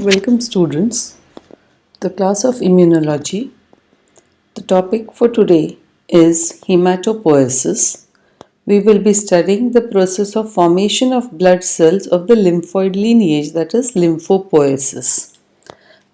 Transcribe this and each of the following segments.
Welcome students to the class of immunology. The topic for today is hematopoiesis. We will be studying the process of formation of blood cells of the lymphoid lineage, that is lymphopoiesis.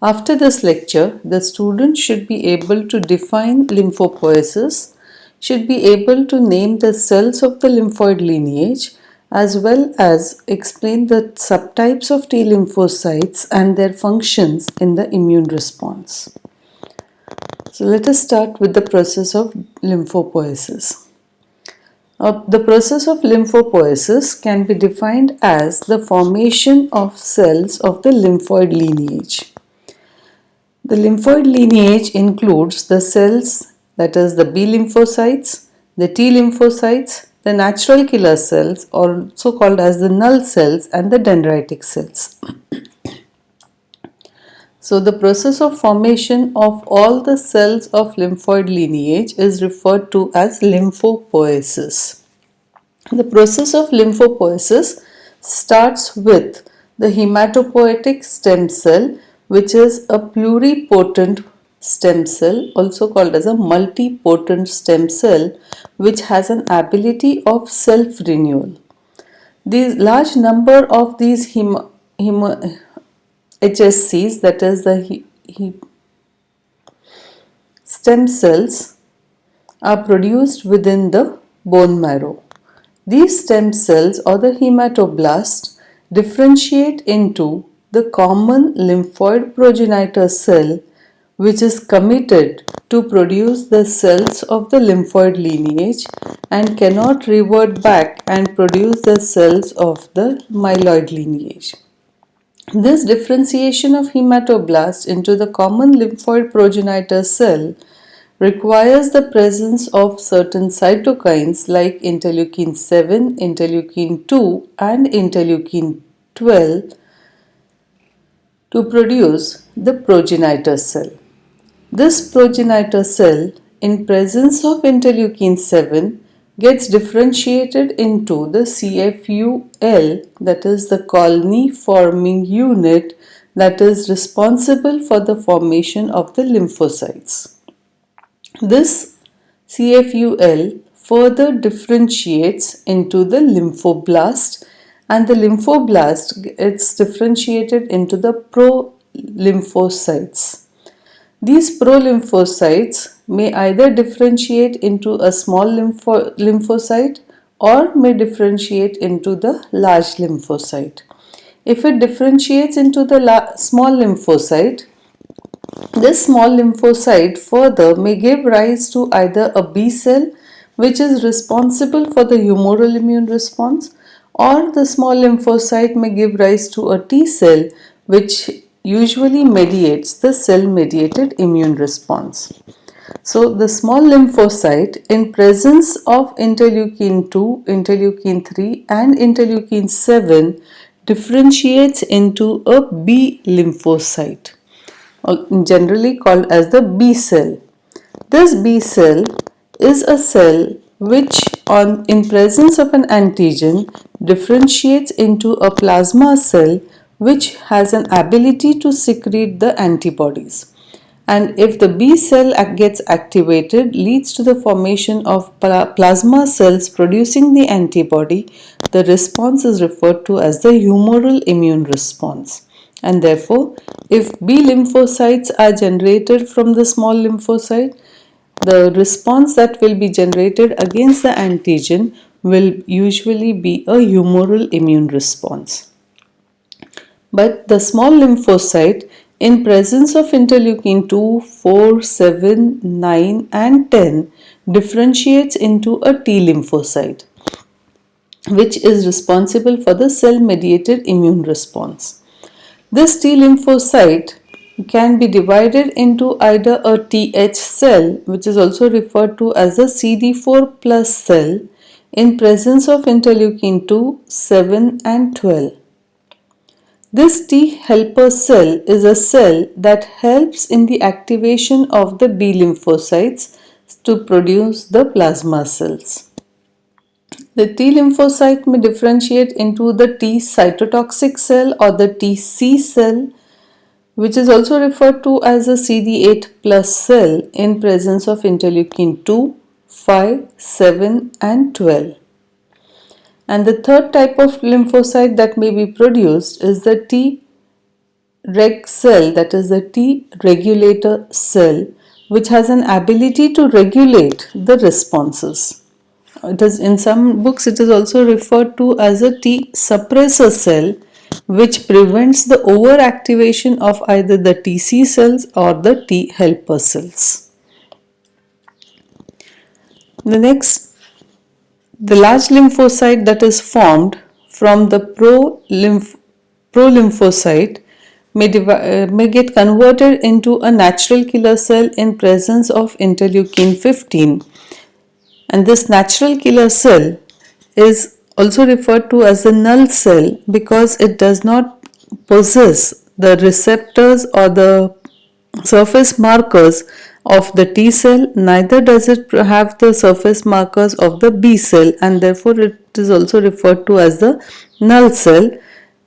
After this lecture, the student should be able to define lymphopoiesis, should be able to name the cells of the lymphoid lineage, as well as explain the subtypes of T lymphocytes and their functions in the immune response. So let us start with the process of lymphopoiesis. The process of lymphopoiesis can be defined as the formation of cells of the lymphoid lineage. The lymphoid lineage includes the cells, that is the B lymphocytes, the T lymphocytes, the natural killer cells, also called as the null cells, and the dendritic cells. So the process of formation of all the cells of lymphoid lineage is referred to as lymphopoiesis. The process of lymphopoiesis starts with the hematopoietic stem cell, which is a pluripotent stem cell, also called as a multipotent stem cell, which has an ability of self-renewal. The large number of these HSCs, that is the stem cells, are produced within the bone marrow. These stem cells or the hematoblasts differentiate into the common lymphoid progenitor cell, which is committed to produce the cells of the lymphoid lineage and cannot revert back and produce the cells of the myeloid lineage. This differentiation of hematoblast into the common lymphoid progenitor cell requires the presence of certain cytokines like interleukin 7, interleukin 2 and interleukin 12 to produce the progenitor cell. This progenitor cell, in presence of interleukin 7, gets differentiated into the CFUL, that is the colony forming unit that is responsible for the formation of the lymphocytes. This CFUL further differentiates into the lymphoblast, and the lymphoblast gets differentiated into the prolymphocytes. These prolymphocytes may either differentiate into a small lymphocyte or may differentiate into the large lymphocyte. If it differentiates into the small lymphocyte, this small lymphocyte further may give rise to either a B cell, which is responsible for the humoral immune response, or the small lymphocyte may give rise to a T cell, which usually mediates the cell-mediated immune response. So the small lymphocyte, in presence of interleukin 2, interleukin 3 and interleukin 7, differentiates into a B lymphocyte, generally called as the B cell. This B cell is a cell which in presence of an antigen differentiates into a plasma cell which has an ability to secrete the antibodies. And if the B cell gets activated, leads to the formation of plasma cells producing the antibody, the response is referred to as the humoral immune response. And therefore, if B lymphocytes are generated from the small lymphocyte, the response that will be generated against the antigen will usually be a humoral immune response. But the small lymphocyte, in presence of interleukin 2, 4, 7, 9 and 10, differentiates into a T lymphocyte, which is responsible for the cell-mediated immune response. This T lymphocyte can be divided into either a Th cell, which is also referred to as the CD4 plus cell, in presence of interleukin 2, 7 and 12. This T helper cell is a cell that helps in the activation of the B lymphocytes to produce the plasma cells. The T lymphocyte may differentiate into the T cytotoxic cell or the TC cell, which is also referred to as a CD8 plus cell in presence of interleukin 2, 5, 7 and 12. And the third type of lymphocyte that may be produced is the T reg cell, that is the T regulator cell, which has an ability to regulate the responses. It is, in some books it is also referred to as a T suppressor cell, which prevents the overactivation of either the TC cells or the T helper cells. The large lymphocyte that is formed from the pro-lymphocyte may get converted into a natural killer cell in presence of interleukin 15, and this natural killer cell is also referred to as a null cell because it does not possess the receptors or the surface markers of the T cell, neither does it have the surface markers of the B cell, and therefore it is also referred to as the null cell.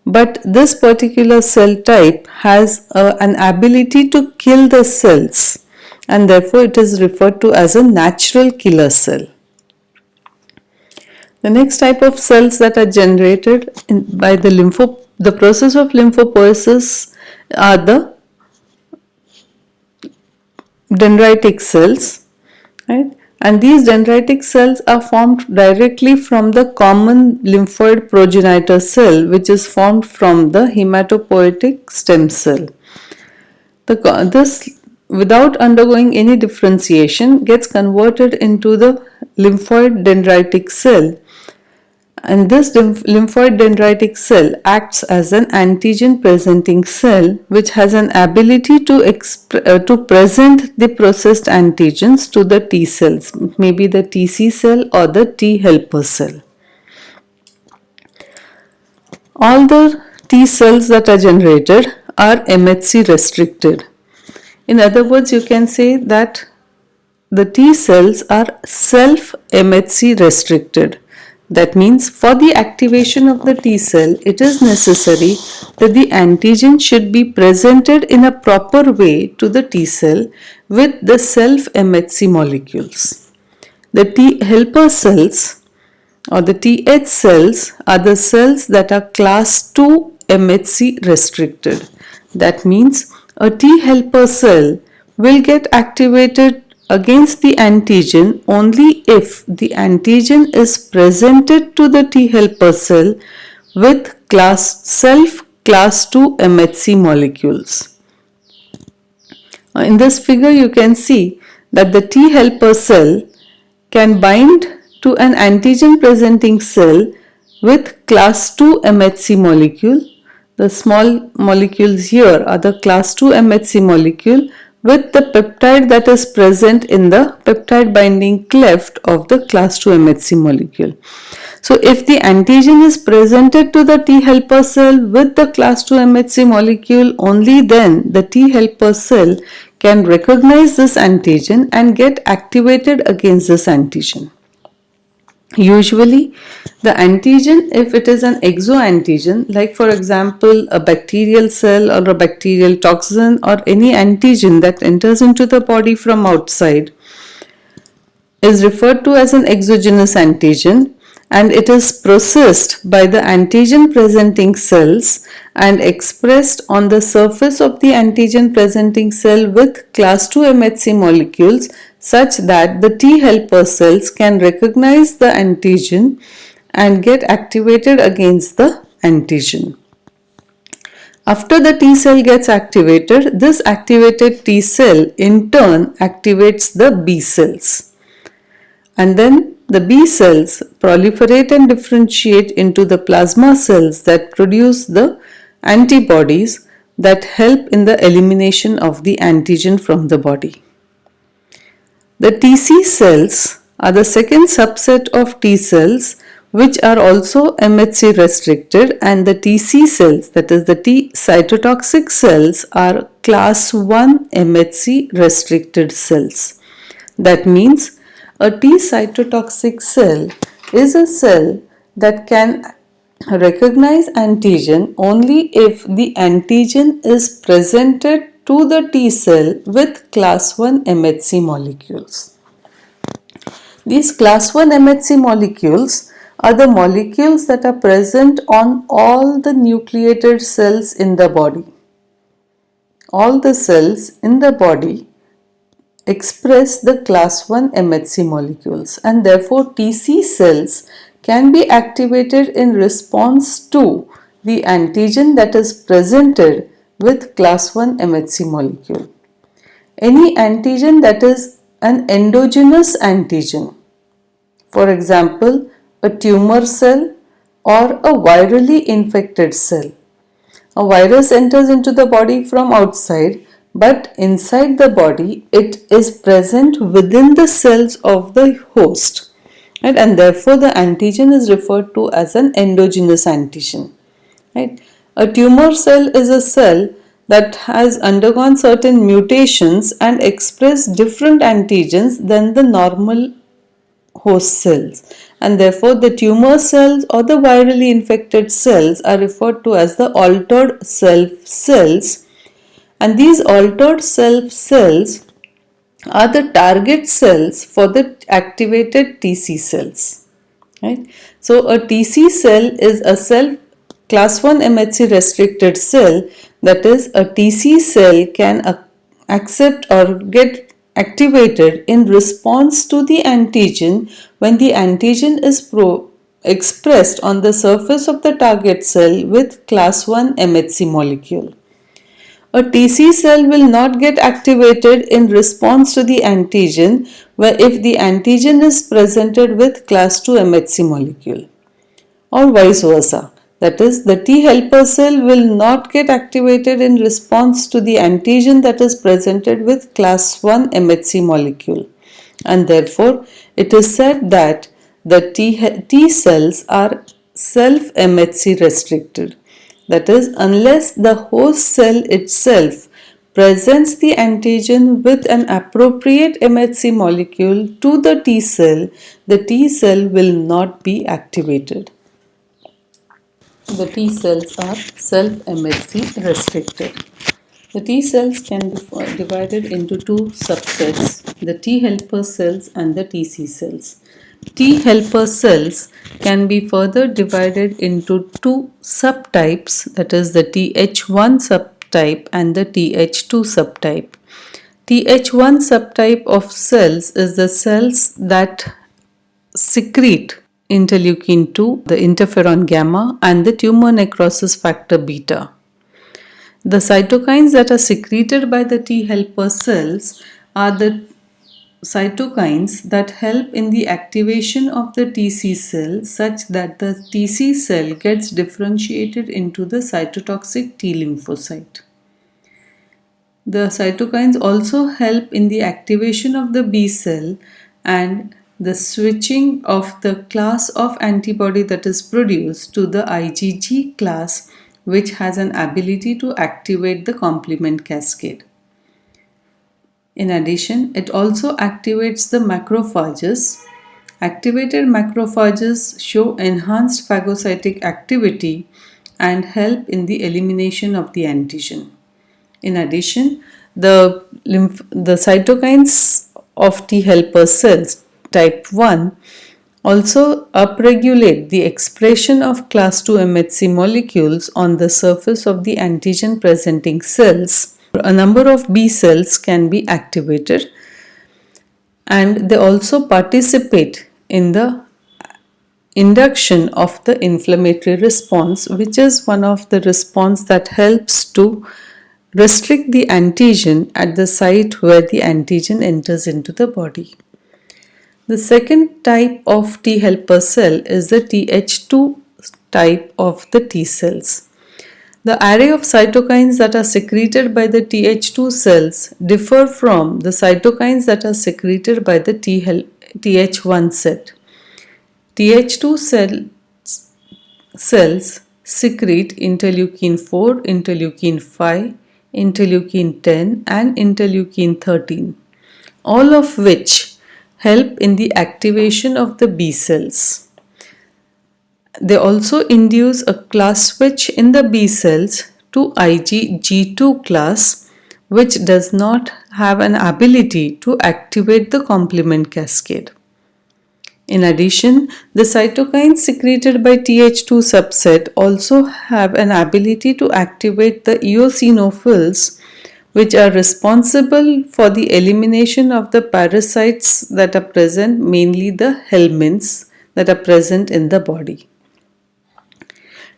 But this particular cell type has an ability to kill the cells, and therefore it is referred to as a natural killer cell. The next type of cells that are generated by the process of lymphopoiesis are the dendritic cells, right? And these dendritic cells are formed directly from the common lymphoid progenitor cell, which is formed from the hematopoietic stem cell. This, without undergoing any differentiation, gets converted into the lymphoid dendritic cell, and this lymphoid dendritic cell acts as an antigen presenting cell, which has an ability to present the processed antigens to the T cells, maybe the TC cell or the T helper cell. All the T cells that are generated are MHC restricted. In other words, you can say that the T cells are self-MHC restricted. That means for the activation of the T cell, it is necessary that the antigen should be presented in a proper way to the T cell with the self-MHC molecules. The T helper cells or the TH cells are the cells that are class 2 MHC restricted. That means a T helper cell will get activated against the antigen only if the antigen is presented to the T helper cell with class 2 MHC molecules. In this figure you can see that the T helper cell can bind to an antigen presenting cell with class 2 MHC molecule. The small molecules here are the class 2 MHC molecule with the peptide that is present in the peptide binding cleft of the class 2 MHC molecule. So if the antigen is presented to the T helper cell with the class 2 MHC molecule, only then the T helper cell can recognize this antigen and get activated against this antigen. Usually the antigen, if it is an exoantigen, like for example a bacterial cell or a bacterial toxin or any antigen that enters into the body from outside, is referred to as an exogenous antigen, and it is processed by the antigen presenting cells and expressed on the surface of the antigen presenting cell with class 2 MHC molecules, such that the T helper cells can recognize the antigen and get activated against the antigen. After the T cell gets activated, this activated T cell in turn activates the B cells. And then the B cells proliferate and differentiate into the plasma cells that produce the antibodies that help in the elimination of the antigen from the body. The TC cells are the second subset of T cells which are also MHC restricted, and the TC cells, that is the T cytotoxic cells, are class 1 MHC restricted cells. That means a T cytotoxic cell is a cell that can recognize antigen only if the antigen is presented to the T cell with class 1 MHC molecules. These class 1 MHC molecules are the molecules that are present on all the nucleated cells in the body. All the cells in the body express the class 1 MHC molecules, and therefore TC cells can be activated in response to the antigen that is presented with class 1 MHC molecule. Any antigen that is an endogenous antigen, for example, a tumor cell or a virally infected cell. A virus enters into the body from outside, but inside the body it is present within the cells of the host. Right? And therefore the antigen is referred to as an endogenous antigen. Right? A tumor cell is a cell that has undergone certain mutations and express different antigens than the normal host cells, and therefore the tumor cells or the virally infected cells are referred to as the altered self cells, and these altered self cells are the target cells for the activated TC cells. Right? So a TC cell is a cell class 1 MHC restricted cell, that is a TC cell can accept or get activated in response to the antigen when the antigen is expressed on the surface of the target cell with class 1 MHC molecule. A TC cell will not get activated in response to the antigen if the antigen is presented with class 2 MHC molecule, or vice versa. That is, the T helper cell will not get activated in response to the antigen that is presented with class 1 MHC molecule, and therefore it is said that the T cells are self MHC restricted. That is, unless the host cell itself presents the antigen with an appropriate MHC molecule to the T cell will not be activated. The T cells are self-MHC restricted. The T cells can be divided into two subsets, the T helper cells and the TC cells. T helper cells can be further divided into two subtypes, that is the Th1 subtype and the Th2 subtype. Th1 subtype of cells is the cells that secrete interleukin 2, the interferon gamma, and the tumor necrosis factor beta. The cytokines that are secreted by the T helper cells are the cytokines that help in the activation of the TC cell such that the TC cell gets differentiated into the cytotoxic T lymphocyte. The cytokines also help in the activation of the B cell and the switching of the class of antibody that is produced to the IgG class, which has an ability to activate the complement cascade. In addition, it also activates the macrophages. Activated macrophages show enhanced phagocytic activity and help in the elimination of the antigen. In addition, the cytokines of T helper cells type 1 also upregulate the expression of class 2 MHC molecules on the surface of the antigen presenting cells. A number of B cells can be activated, and they also participate in the induction of the inflammatory response, which is one of the response that helps to restrict the antigen at the site where the antigen enters into the body. The second type of T helper cell is the Th2 type of the T cells. The array of cytokines that are secreted by the Th2 cells differ from the cytokines that are secreted by the Th1 set. Th2 cells secrete interleukin 4, interleukin 5, interleukin 10 and interleukin 13, all of which help in the activation of the B cells. They also induce a class switch in the B cells to IgG2 class, which does not have an ability to activate the complement cascade. In addition, the cytokines secreted by Th2 subset also have an ability to activate the eosinophils, which are responsible for the elimination of the parasites that are present, mainly the helminths that are present in the body.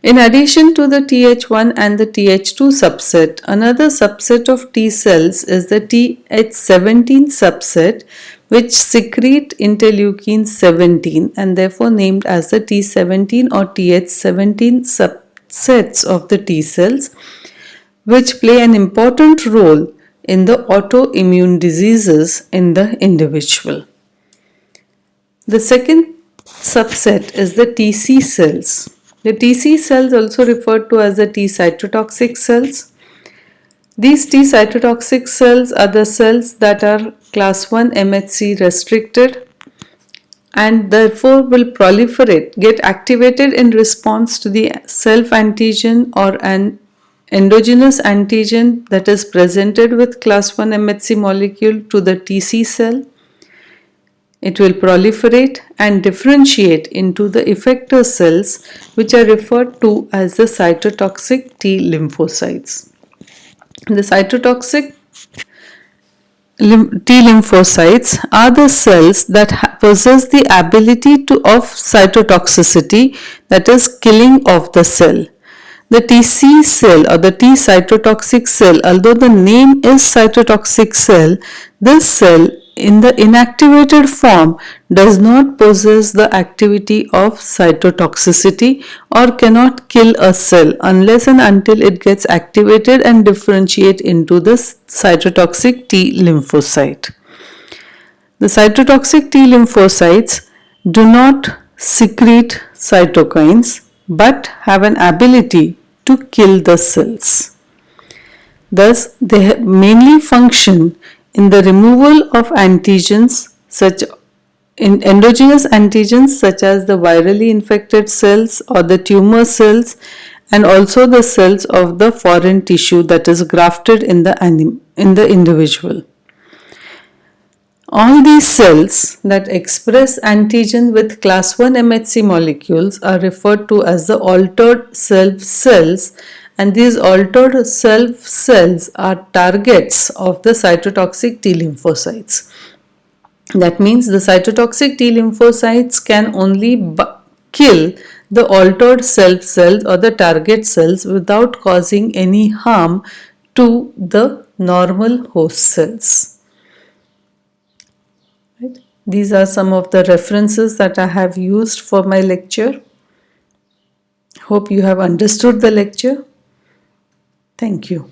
In addition to the Th1 and the Th2 subset, another subset of T cells is the Th17 subset, which secrete interleukin 17 and therefore named as the T17 or Th17 subsets of the T cells, which play an important role in the autoimmune diseases in the individual. The second subset is the TC cells. The TC cells, also referred to as the T cytotoxic cells. These T cytotoxic cells are the cells that are class 1 MHC restricted and therefore will proliferate, get activated in response to the self antigen or an endogenous antigen that is presented with class 1 MHC molecule to the TC cell. It will proliferate and differentiate into the effector cells, which are referred to as the cytotoxic T lymphocytes. The cytotoxic T lymphocytes are the cells that possess the ability of cytotoxicity, that is killing of the cell. The TC cell or the T cytotoxic cell, although the name is cytotoxic cell, this cell in the inactivated form does not possess the activity of cytotoxicity or cannot kill a cell unless and until it gets activated and differentiate into the cytotoxic T lymphocyte. The cytotoxic T lymphocytes do not secrete cytokines but have an ability to kill the cells. Thus, they mainly function in the removal of antigens such endogenous antigens such as the virally infected cells or the tumor cells, and also the cells of the foreign tissue that is grafted in the individual. All these cells that express antigen with class 1 MHC molecules are referred to as the altered self cells, and these altered self cells are targets of the cytotoxic T lymphocytes. That means the cytotoxic T lymphocytes can only kill the altered self cells or the target cells without causing any harm to the normal host cells. These are some of the references that I have used for my lecture. Hope you have understood the lecture. Thank you.